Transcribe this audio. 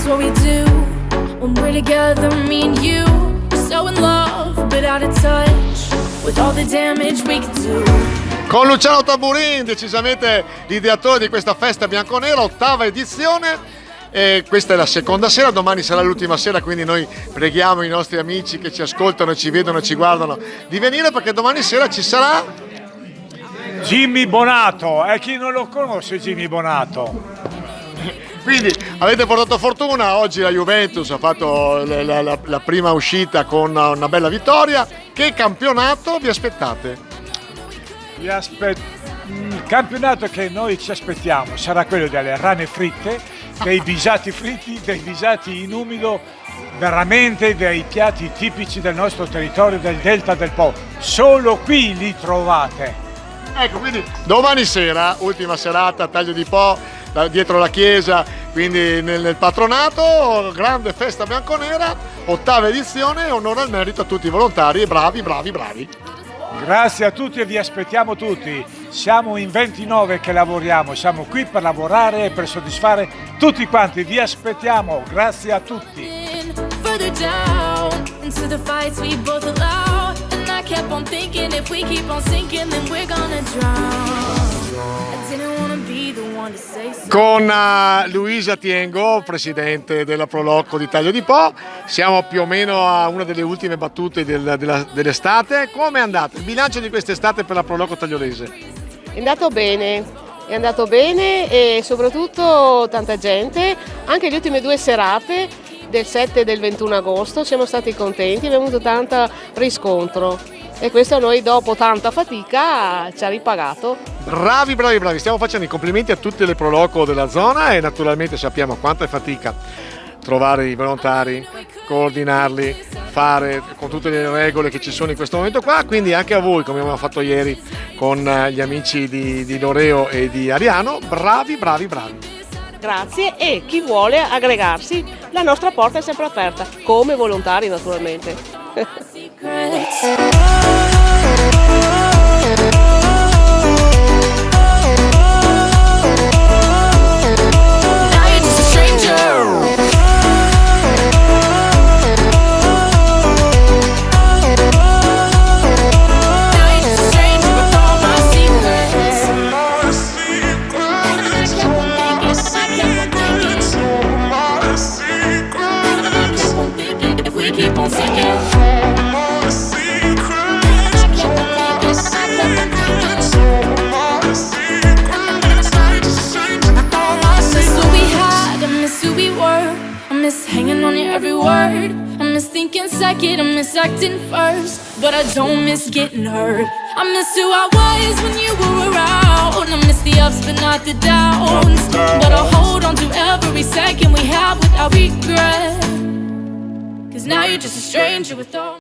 what we do when we're together, me and you. We're so in love, but out of touch with all the damage we could do. Con Luciano Tamburin, decisamente l'ideatore di questa festa bianconera, 8ª edizione. E questa è la seconda sera, domani sarà l'ultima sera, quindi noi preghiamo i nostri amici che ci ascoltano, ci vedono e ci guardano di venire, perché domani sera ci sarà Jimmy Bonato. E chi non lo conosce Jimmy Bonato? Quindi avete portato fortuna, oggi la Juventus ha fatto la prima uscita con una bella vittoria. Che campionato vi aspettate? Il campionato che noi ci aspettiamo sarà quello delle rane fritte, dei bisati fritti, dei bisati in umido, veramente dei piatti tipici del nostro territorio, del Delta del Po. Solo qui li trovate. Ecco, quindi domani sera, ultima serata, Taglio di Po, dietro la chiesa, quindi nel patronato, grande festa bianconera, 8ª edizione, onore al merito a tutti i volontari e bravi. Grazie a tutti e vi aspettiamo tutti. Siamo in 29 che lavoriamo, siamo qui per lavorare e per soddisfare tutti quanti. Vi aspettiamo, grazie a tutti. Further down into the fights we both allow, and I kept on thinking if we keep on sinking then we're gonna drown. I didn't wanna be the one to say so. Con Luisa Tiengo, presidente della Proloco di Taglio di Po, siamo più o meno a una delle ultime battute dell'estate. Come è andata? Il bilancio di quest'estate per la Proloco tagliolese? È andato bene e soprattutto tanta gente, anche le ultime 2 serate del 7 e del 21 agosto siamo stati contenti, abbiamo avuto tanto riscontro e questo a noi dopo tanta fatica ci ha ripagato. Bravi, stiamo facendo i complimenti a tutte le Proloco della zona e naturalmente sappiamo quanta è fatica trovare i volontari, coordinarli, fare con tutte le regole che ci sono in questo momento qua, quindi anche a voi, come abbiamo fatto ieri con gli amici di Loreo e di Ariano, bravi. Grazie, e chi vuole aggregarsi, la nostra porta è sempre aperta, come volontari naturalmente. Hanging on your every word. I miss thinking second, I miss acting first, but I don't miss getting hurt. I miss who I was when you were around. I miss the ups but not the downs, but I'll hold on to every second we have without regret, 'cause now you're just a stranger with all